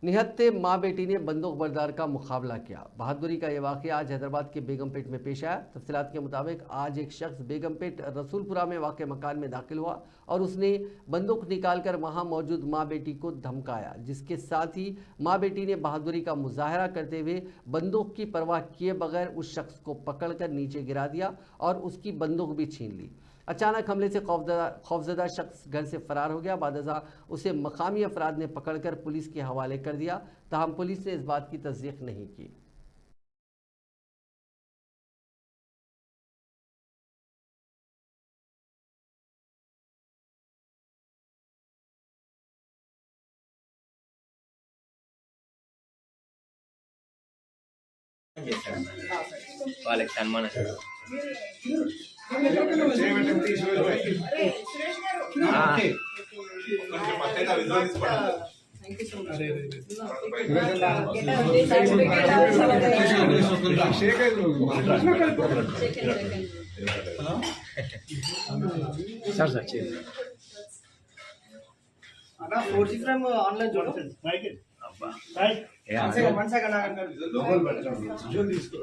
निहत्ते मां बेटी ने बंदूक बरदार का मुकाबला किया। बहादुरी का यह वाकया आज हैदराबाद के बेगमपेट में पेश आया। तफसीलात के मुताबिक आज एक शख्स बेगमपेट रसूलपुरा में वाक़ मकान में दाखिल हुआ और उसने बंदूक निकालकर वहां मौजूद मां बेटी को धमकाया, जिसके साथ ही मां बेटी ने बहादुरी का मुजाहरा करते हुए बंदूक की परवाह किए बगैर उस शख्स को पकड़कर नीचे गिरा दिया और उसकी बंदूक भी छीन ली। अचानक हमले से खौफजदा शख्स घर से फरार हो गया। बादशाह उसे मकामी अफराद ने पकड़कर पुलिस के हवाले कर दिया, ताहम पुलिस ने इस बात की तस्दीक नहीं की। వాళ్ళకి సన్మానం సార్ సార్ అన్న 4G ఫ్రేమ్ ఆన్లైన్ చూడండి మైక్ అబ్బా రైట్ 1 సెకండ్ ఆగండి లోకల్ పెట్టండి విజువల్ తీసుకో